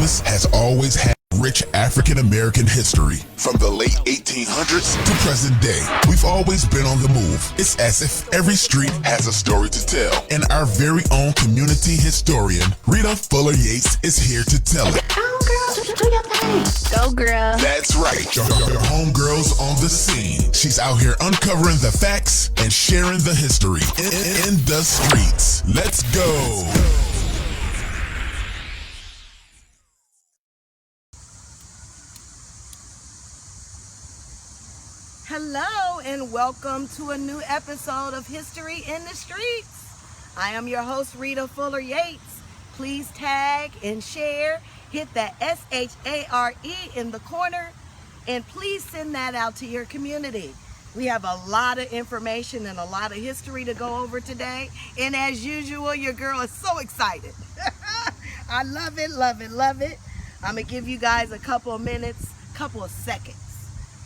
Minneapolis has always had rich African-American history. From the late 1800s to present day, we've always been on the move. It's as if every street has a story to tell. And our very own community historian, Rita Fuller-Yates, is here to tell it. Go, girl, do your thing. Go, girl. That's right. Your homegirl's on the scene. She's out here uncovering the facts and sharing the history in the streets. Let's go. Hello and welcome to a new episode of History in the Streets. I am your host, Rita Fuller-Yates. Please tag and share. Hit that SHARE in the corner, and please send that out to your community. We have a lot of information and a lot of history to go over today, and as usual, your girl is so excited. I love it, love it, love it. I'm gonna give you guys a couple of minutes, couple of seconds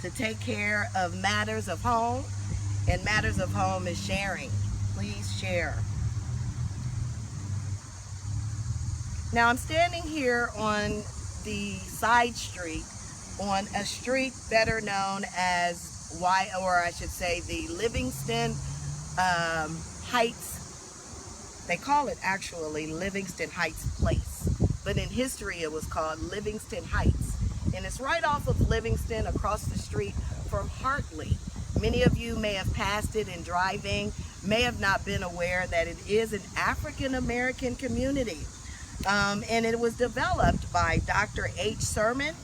to take care of matters of home, and matters of home is sharing. Please share. Now I'm standing here on the side street, on a street better known as the Livingston Heights. They call it actually Livingston Heights Place, but in history it was called Livingston Heights. And it's right off of Livingston, across the street from Hartley. Many of you may have passed it in driving, may have not been aware that it is an African-American community. And it was developed by Dr. H. Sermon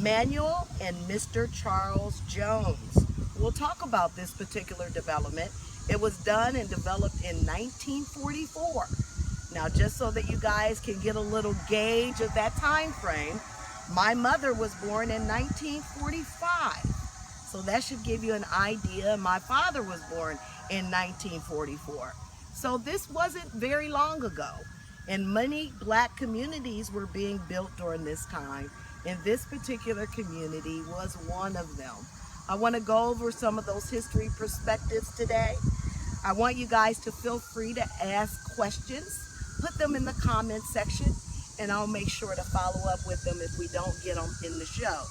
Manuel and Mr. Charles Jones. We'll talk about this particular development. It was done and developed in 1944. Now, just so that you guys can get a little gauge of that time frame, my mother was born in 1945, so that should give you an idea. My father was born in 1944, so this wasn't very long ago, and many black communities were being built during this time, and this particular community was one of them. I want to go over some of those history perspectives today. I want you guys to feel free to ask questions, put them in the comment section, and I'll make sure to follow up with them if we don't get them in the show.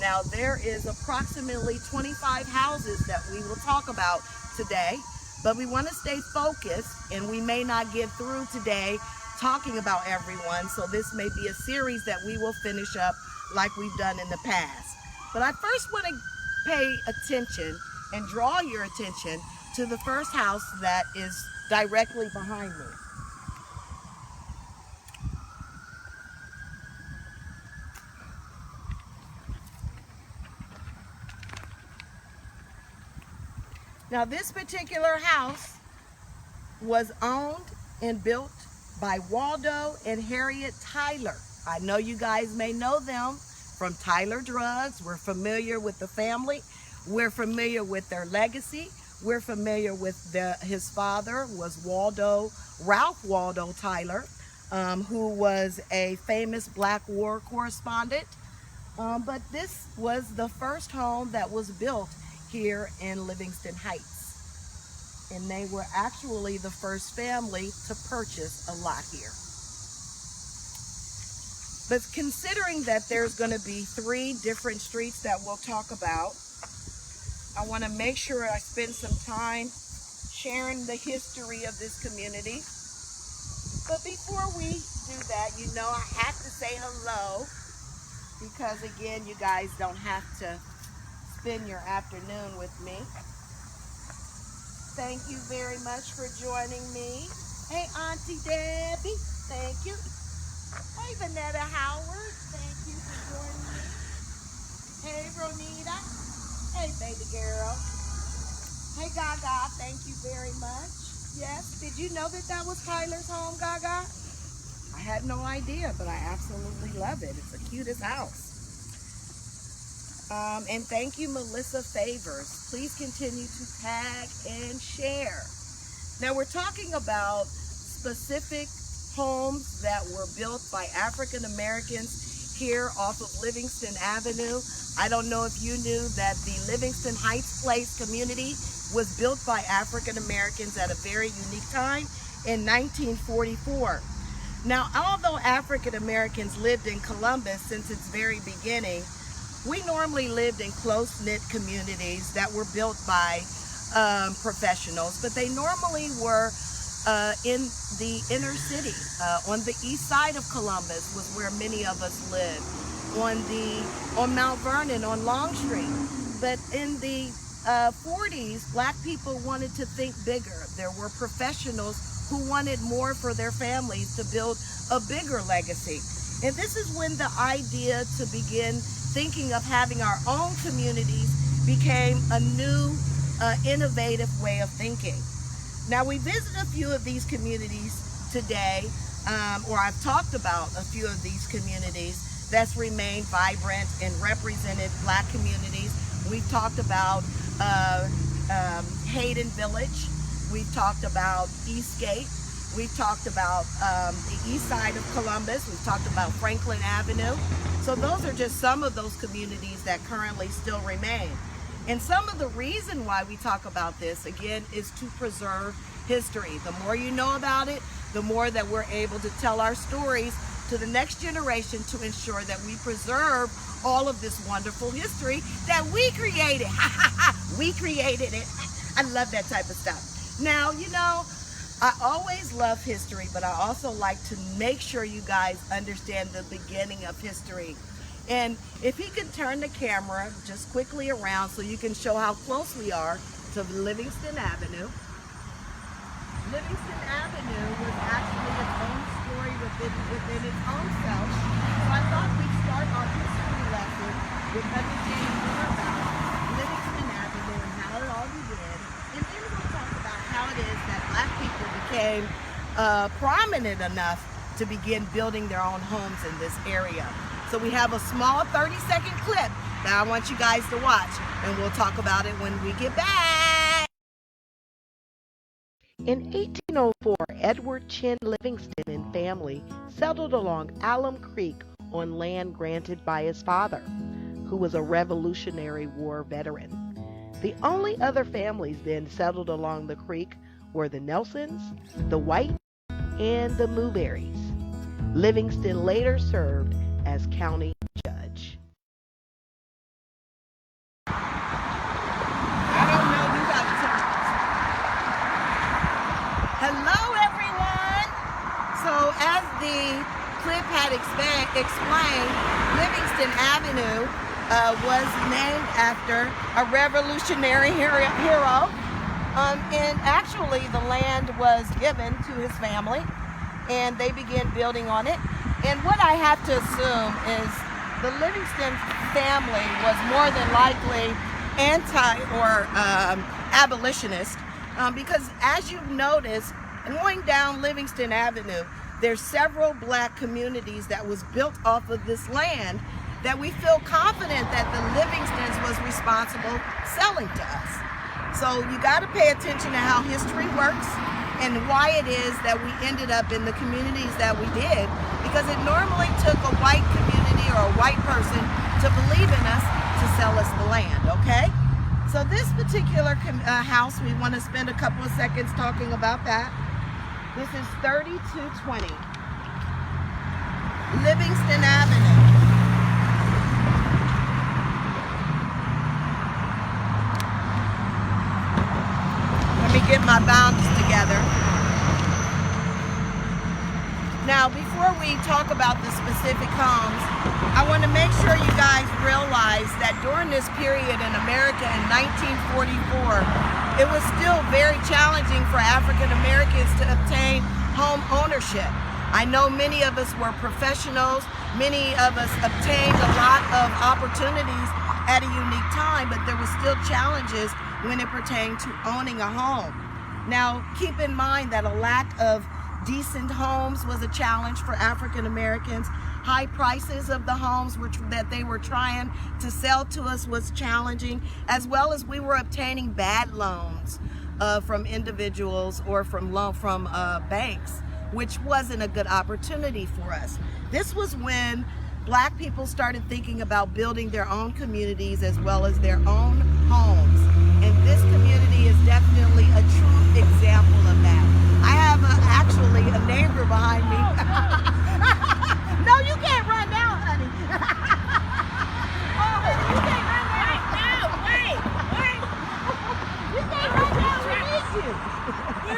Now, there is approximately 25 houses that we will talk about today, but we want to stay focused, and we may not get through today talking about everyone, so this may be a series that we will finish up like we've done in the past. But I first want to pay attention and draw your attention to the first house that is directly behind me. Now, this particular house was owned and built by Waldo and Harriet Tyler. I know you guys may know them from Tyler Drugs. We're familiar with the family. We're familiar with their legacy. We're familiar with his father was Ralph Waldo Tyler, who was a famous Black War correspondent. But this was the first home that was built here in Livingston Heights, and they were actually the first family to purchase a lot here. But considering that there's going to be 3 different streets that we'll talk about, I want to make sure I spend some time sharing the history of this community. But before we do that, you know I have to say hello, because again, you guys don't have to spend your afternoon with me. Thank you very much for joining me. Hey, Auntie Debbie, thank you. Hey, Vanetta Howard, thank you for joining me. Hey, Ronita. Hey, baby girl. Hey, Gaga, thank you very much. Yes, did you know that that was Tyler's home, Gaga? I had no idea, but I absolutely love it. It's the cutest house. And thank you, Melissa Favors. Please continue to tag and share. Now, we're talking about specific homes that were built by African Americans here off of Livingston Avenue. I don't know if you knew that the Livingston Heights Place community was built by African Americans at a very unique time in 1944. Now, although African Americans lived in Columbus since its very beginning, we normally lived in close-knit communities that were built by professionals, but they normally were in the inner city. On the east side of Columbus was where many of us lived. On Mount Vernon, on Long Street. But in the 40s, Black people wanted to think bigger. There were professionals who wanted more for their families to build a bigger legacy. And this is when the idea to begin thinking of having our own communities became a new, innovative way of thinking. Now, we visited a few of these communities today, or I've talked about a few of these communities that's remained vibrant and represented Black communities. We've talked about Hayden Village. We've talked about Eastgate. We've talked about the east side of Columbus. We've talked about Franklin Avenue. So those are just some of those communities that currently still remain. And some of the reason why we talk about this, again, is to preserve history. The more you know about it, the more that we're able to tell our stories to the next generation to ensure that we preserve all of this wonderful history that we created. We created it. I love that type of stuff. Now, you know, I always love history, but I also like to make sure you guys understand the beginning of history. And if he can turn the camera just quickly around so you can show how close we are to Livingston Avenue. Livingston Avenue was actually its own story within its own self. So I thought we'd start our history lesson with understanding more about Livingston Avenue and how it all began. And then we'll talk about how it is that Black people became prominent enough to begin building their own homes in this area. So we have a small 30-second clip that I want you guys to watch, and we'll talk about it when we get back. In 1804, Edward Chin Livingston and family settled along Alum Creek on land granted by his father, who was a Revolutionary War veteran. The only other families then settled along the creek were the Nelsons, the White, and the Newberries. Livingston later served as county judge. Hello, everyone. So as the clip had explained, Livingston Avenue was named after a Revolutionary hero. And actually the land was given to his family and they began building on it. And what I have to assume is the Livingston family was more than likely anti or abolitionist because as you've noticed, going down Livingston Avenue, there's several Black communities that was built off of this land that we feel confident that the Livingstons was responsible selling to us. So you got to pay attention to how history works and why it is that we ended up in the communities that we did, because it normally took a white community or a white person to believe in us to sell us the land, okay? So this particular house, we want to spend a couple of seconds talking about that. This is 3220 Livingston Avenue. Let me get my boundaries together. Now, before we talk about the specific homes, I want to make sure you guys realize that during this period in America in 1944, it was still very challenging for African Americans to obtain home ownership. I know many of us were professionals, many of us obtained a lot of opportunities at a unique time, but there were still challenges when it pertained to owning a home. Now, keep in mind that a lack of decent homes was a challenge for African Americans. High prices of the homes that they were trying to sell to us was challenging, as well as we were obtaining bad loans from individuals or from banks, which wasn't a good opportunity for us. This was when Black people started thinking about building their own communities as well as their own homes. And this community is definitely a true example of that. I have actually a neighbor behind me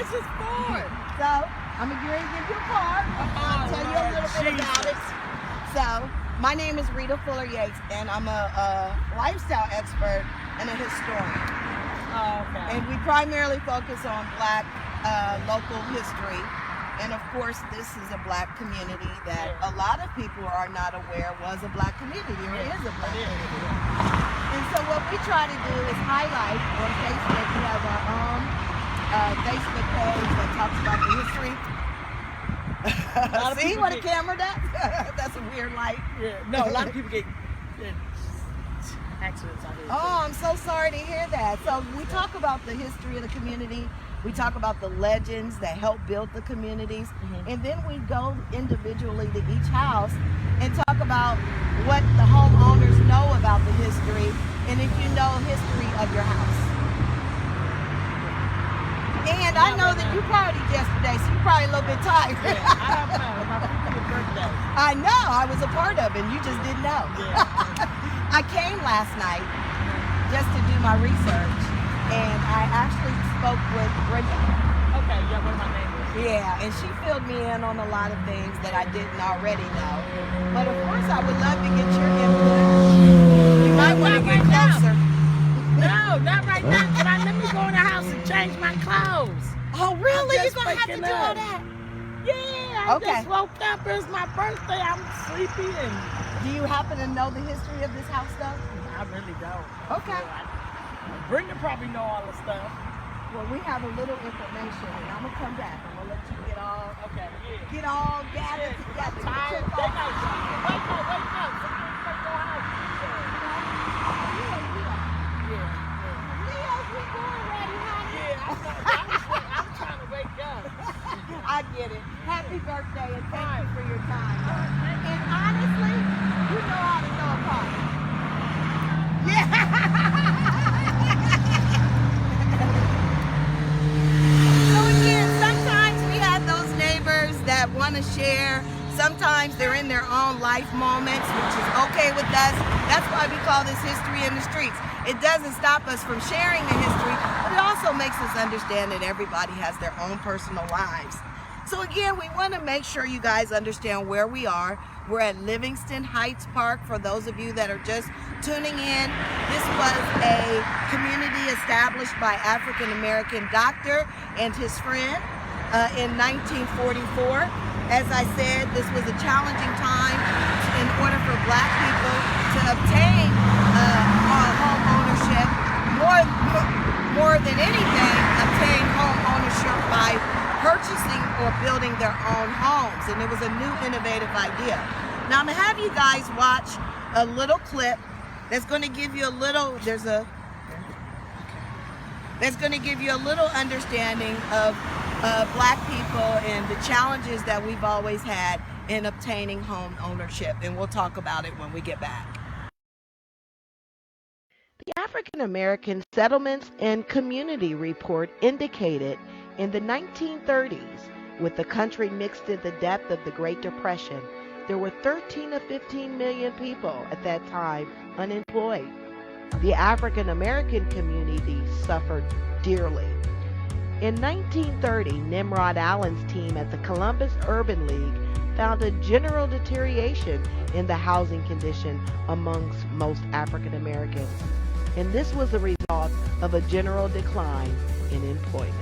this is for? So, I'm going to give you a card. I'll tell you a little bit about it. So, my name is Rita Fuller-Yates, and I'm a lifestyle expert and a historian. Oh, okay. And we primarily focus on Black local history. And of course, this is a Black community that a lot of people are not aware was a Black community, or is a Black community. And so what we try to do is highlight on Facebook. We have our own Facebook page that talks about the history. See what a camera does? That's a weird light. Yeah. No, a lot of people get accidents out here. Oh, I'm so sorry to hear that. So we talk about the history of the community. We talk about the legends that help build the communities. And then we go individually to each house and talk about what the homeowners know about the history, and if you know history of your house. And I know that you partied yesterday, so you're probably a little bit tired. Yeah, I don't know. My 50th birthday. I know, I was a part of it, and you just didn't know. Yeah. I came last night just to do my research, and I actually spoke with Brenda. Okay, yeah, what my name is. Yeah, and she filled me in on a lot of things that I didn't already know. But of course, I would love to get your input. You might want to get closer. No, not right now. Let me go in the house and change my clothes. Oh, really? You're just going to have to waking do all up. that? Yeah, I Okay. just woke up. It's my birthday. I'm sleepy and Do you happen to know the history of this house, though? I really don't. Okay. Brenda probably know all the stuff. Well, we have a little information, and I'm going to come back. I'm going to let you get all gathered together. Tired. Check Wake off. up. Somebody go out. Leo's, we going ready, honey. Yeah, I'm trying to wake up. I get it. Happy birthday, and thank you for your time. And honestly, you know how to throw a party. Yeah. So again, sometimes we have those neighbors that want to share. Sometimes they're in their own life moments, which is okay with us. That's why we call this History in the Streets. It doesn't stop us from sharing the history, but it also makes us understand that everybody has their own personal lives. So again, we want to make sure you guys understand where we are. We're at Livingston Heights Park. For those of you that are just tuning in, this was a community established by African-American doctor and his friend in 1944. As I said, this was a challenging time in order for Black people to obtain home ownership. More than anything, obtain home ownership by purchasing or building their own homes. And it was a new innovative idea. Now I'm going to have you guys watch a little clip that's going to give you a little, that's going to give you a little understanding of Black people and the challenges that we've always had in obtaining home ownership. And we'll talk about it when we get back. The African American Settlements and Community Report indicated in the 1930s, with the country mixed in the depth of the Great Depression, there were 13 to 15 million people at that time unemployed. The African American community suffered dearly. In 1930, Nimrod Allen's team at the Columbus Urban League found a general deterioration in the housing condition amongst most African Americans, and this was the result of a general decline in employment.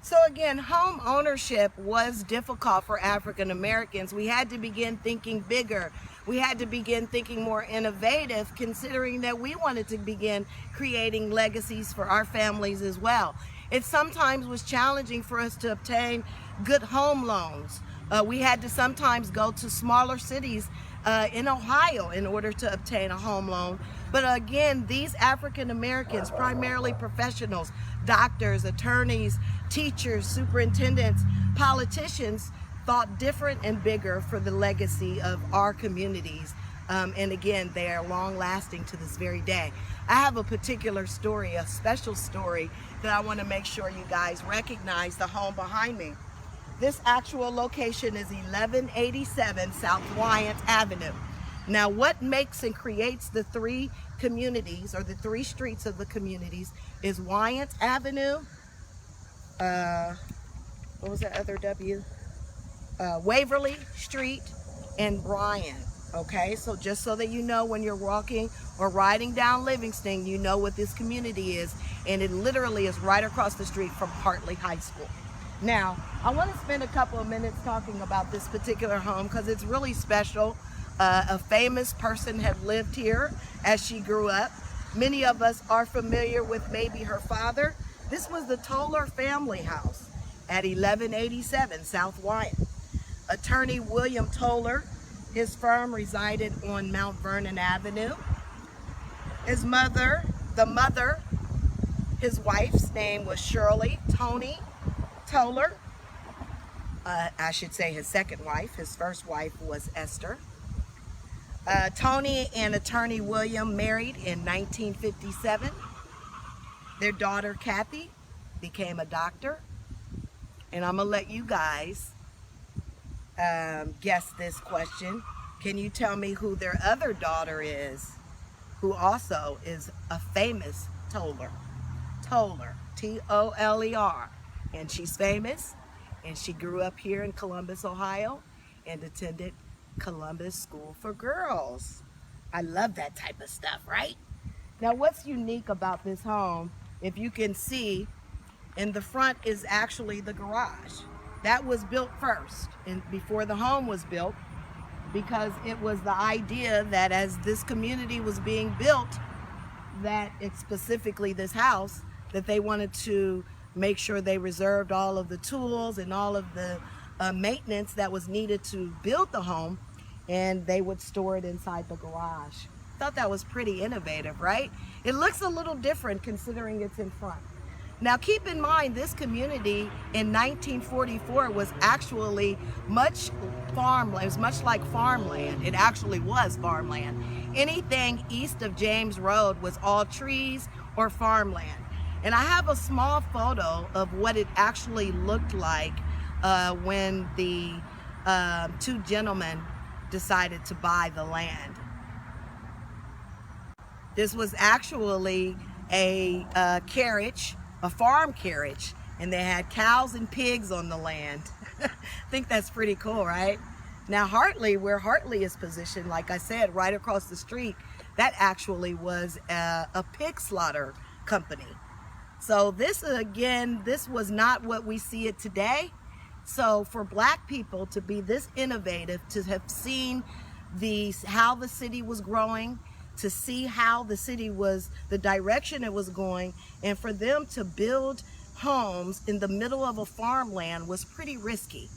So again, home ownership was difficult for African Americans. We had to begin thinking bigger. We had to begin thinking more innovative, considering that we wanted to begin creating legacies for our families as well. It sometimes was challenging for us to obtain good home loans. We had to sometimes go to smaller cities in Ohio in order to obtain a home loan. But again, these African Americans, primarily professionals, doctors, attorneys, teachers, superintendents, politicians, thought different and bigger for the legacy of our communities. And again, they are long lasting to this very day. I have a particular story, a special story that I want to make sure you guys recognize the home behind me. This actual location is 1187 South Wyatt Avenue. Now, what makes and creates the three communities, or the three streets of the communities, is Wyatt Avenue, what was that other W? Waverly Street and Bryan. Okay, so just so that you know, when you're walking or riding down Livingston, you know what this community is, and it literally is right across the street from Hartley High School. Now, I want to spend a couple of minutes talking about this particular home because it's really special. A famous person had lived here as she grew up. Many of us are familiar with maybe her father. This was the Toller family house at 1187 South Wyatt. Attorney William Toller, his firm resided on Mount Vernon Avenue. His mother, his wife's name was Shirley Tony Toller. I should say his second wife. His first wife was Esther. Tony and attorney William married in 1957. Their daughter Kathy became a doctor. And I'm gonna let you guys guess this question. Can you tell me who their other daughter is, who also is a famous Toller? Toller, T-O-L-E-R. And she's famous, and she grew up here in Columbus, Ohio, and attended Columbus School for Girls. I love that type of stuff, right? Now, what's unique about this home, if you can see, in the front is actually the garage. That was built first, and before the home was built, because it was the idea that as this community was being built, that it's specifically this house, that they wanted to make sure they reserved all of the tools and all of the maintenance that was needed to build the home, and they would store it inside the garage. Thought that was pretty innovative, right? It looks a little different considering it's in front. Now keep in mind, this community in 1944 was actually much farmland. It was much like farmland. It actually was farmland. Anything east of James Road was all trees or farmland. And I have a small photo of what it actually looked like when the two gentlemen decided to buy the land. This was actually a carriage, a farm carriage, and they had cows and pigs on the land. I think that's pretty cool, right? Now Hartley, where Hartley is positioned, like I said, right across the street, that actually was a pig slaughter company. So this, again, this was not what we see it today. So for Black people to be this innovative, to have seen how the city was growing, to see how the city was, the direction it was going, and for them to build homes in the middle of a farmland was pretty risky.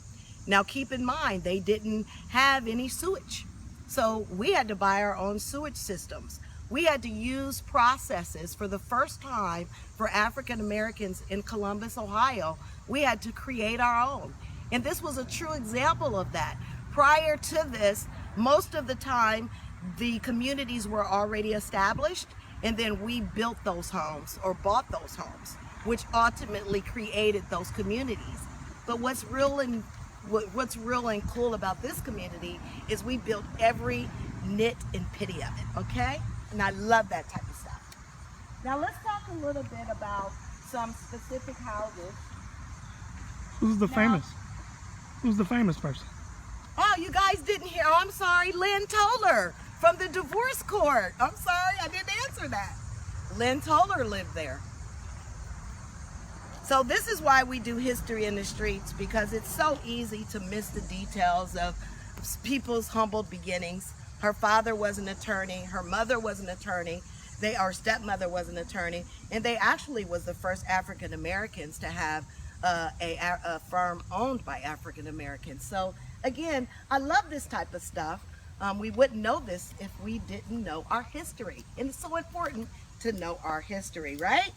Now keep in mind, they didn't have any sewage. So we had to buy our own sewage systems. We had to use processes for the first time for African Americans in Columbus, Ohio. We had to create our own. And this was a true example of that. Prior to this, most of the time, the communities were already established, and then we built those homes or bought those homes, which ultimately created those communities. But what's real and cool about this community is we built every nit and pitty of it, okay? And I love that type of stuff. Now let's talk a little bit about some specific houses. Who's the famous person? Oh, you guys didn't hear. Oh, I'm sorry, Lynn Toller from the divorce court. I'm sorry, I didn't answer that. Lynn Toller lived there. So this is why we do history in the streets, because it's so easy to miss the details of people's humble beginnings. Her father was an attorney, her mother was an attorney, our stepmother was an attorney, and they actually was the first African Americans to have a firm owned by African Americans. So again, I love this type of stuff. We wouldn't know this if we didn't know our history. And it's so important to know our history, right?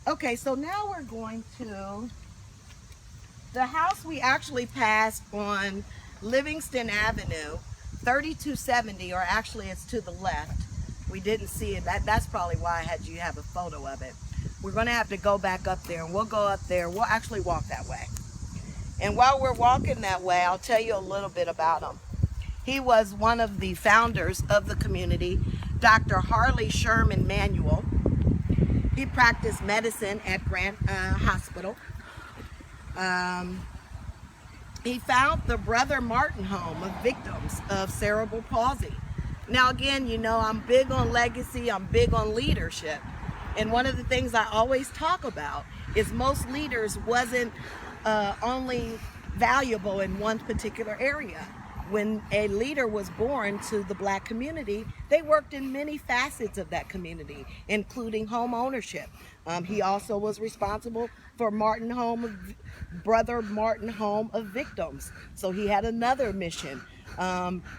Okay, so now we're going to the house we actually passed on Livingston Avenue. 3270, or actually it's to the left. We didn't see it. That's probably why I had you have a photo of it. We're going to have to go back up there, and we'll go up there. We'll actually walk that way. And while we're walking that way, I'll tell you a little bit about him. He was one of the founders of the community, Dr. Harley Sherman Manuel. He practiced medicine at Grant Hospital. He found the Brother Martin Home of victims of cerebral palsy. Now again, you know, I'm big on legacy, I'm big on leadership. And one of the things I always talk about is most leaders wasn't only valuable in one particular area. When a leader was born to the Black community, they worked in many facets of that community, including home ownership. He also was responsible for Brother Martin Home of Victims. So he had another mission.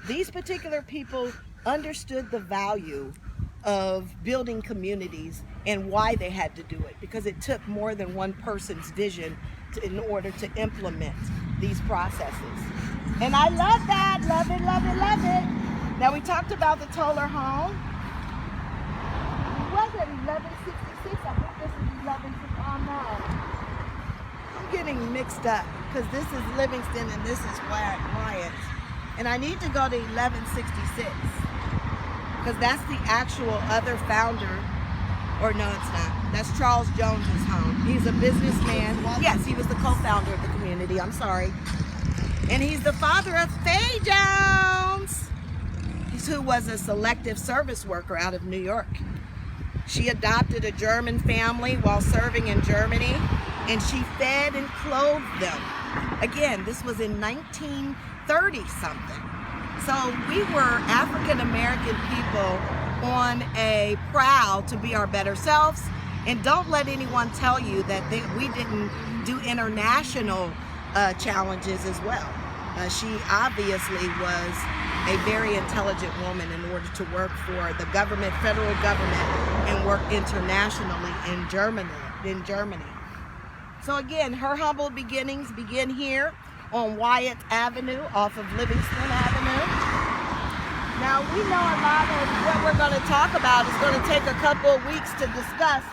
These particular people understood the value of building communities and why they had to do it, because it took more than one person's vision in order to implement these processes. And I love that, love it, love it, love it. Now we talked about the Toller home. Was it 1166? I think this is 1166. Oh no. I'm getting mixed up because this is Livingston and this is Wyatt. And I need to go to 1166 because that's the actual other founder. Or no, it's not. That's Charles Jones's home. He's a businessman. Yes, he was the co-founder of the community. I'm sorry. And he's the father of Faye Jones, who was a selective service worker out of New York. She adopted a German family while serving in Germany, and she fed and clothed them. Again, this was in 1930-something. So we were African-American people on a proud to be our better selves, and don't let anyone tell you that we didn't do international challenges as well. She obviously was a very intelligent woman in order to work for the government, federal government, and work internationally in Germany. So again, her humble beginnings begin here on Wyatt Avenue off of Livingston Avenue. Now we know a lot of what we're going to talk about is going to take a couple of weeks to discuss,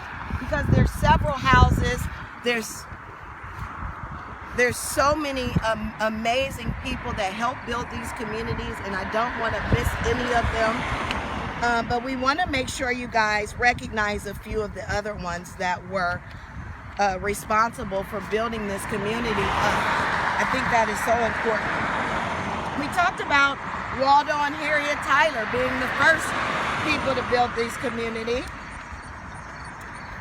because there's several houses, there's so many amazing people that help build these communities, and I don't want to miss any of them. But we want to make sure you guys recognize a few of the other ones that were responsible for building this community up. I think that is so important. We talked about Waldo and Harriet Tyler being the first people to build this community.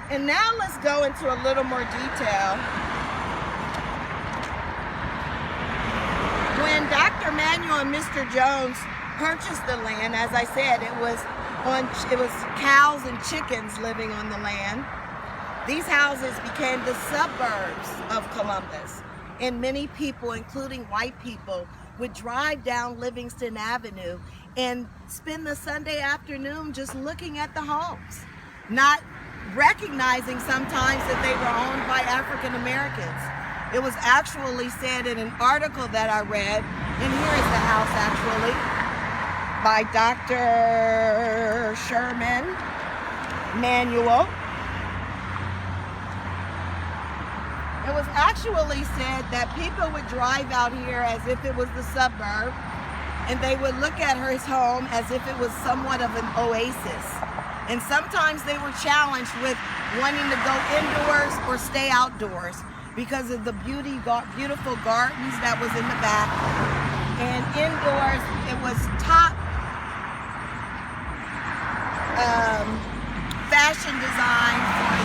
And now let's go into a little more detail. When Dr. Manuel and Mr. Jones purchased the land, as I said, it was cows and chickens living on the land. These houses became the suburbs of Columbus, and many people, including white people, would drive down Livingston Avenue and spend the Sunday afternoon just looking at the homes, not recognizing sometimes that they were owned by African Americans. It was actually said in an article that I read, and here is the house actually, by Dr. Sherman Manuel. It was actually said that people would drive out here as if it was the suburb, and they would look at his home as if it was somewhat of an oasis. And sometimes they were challenged with wanting to go indoors or stay outdoors because of the beautiful gardens that was in the back. And indoors, it was top fashion design,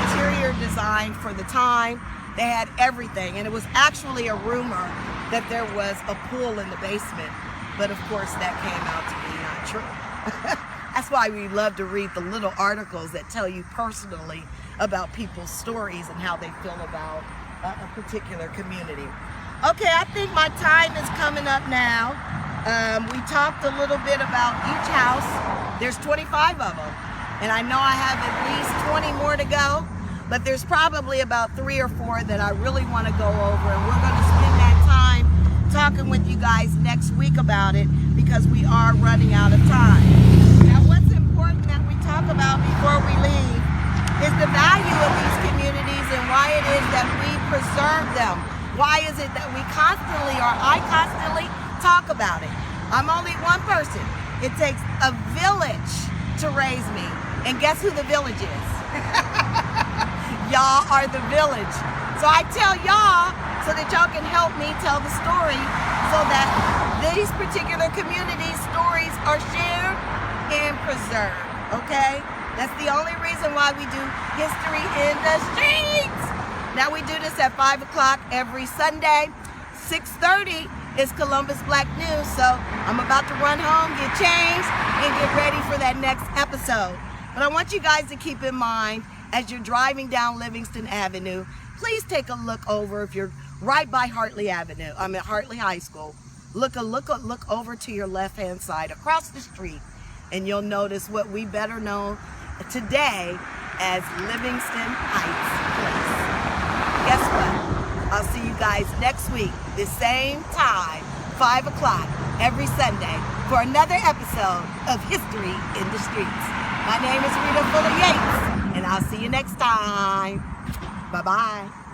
interior design for the time. They had everything, and it was actually a rumor that there was a pool in the basement, but of course that came out to be not true. That's why we love to read the little articles that tell you personally about people's stories and how they feel about a particular community. Okay, I think my time is coming up now. We talked a little bit about each house. There's 25 of them, and I know I have at least 20 more to go. But there's probably about 3 or 4 that I really want to go over, and we're going to spend that time talking with you guys next week about it, because we are running out of time. Now, what's important that we talk about before we leave is the value of these communities and why it is that we preserve them. Why is it that we constantly, or I constantly, talk about it? I'm only one person. It takes a village to raise me. And guess who the village is? Y'all are the village. So I tell y'all so that y'all can help me tell the story so that these particular communities' stories are shared and preserved, okay? That's the only reason why we do History in the Streets. Now we do this at 5 o'clock every Sunday. 6:30 is Columbus Black News, so I'm about to run home, get changed, and get ready for that next episode. But I want you guys to keep in mind, as you're driving down Livingston Avenue, please take a look over. If you're right by Hartley Avenue, I'm at Hartley High School, look over to your left-hand side across the street, and you'll notice what we better know today as Livingston Heights Place. Guess what? I'll see you guys next week, the same time, 5 o'clock every Sunday, for another episode of History in the Streets. My name is Rita Fuller-Yates, and I'll see you next time. Bye-bye.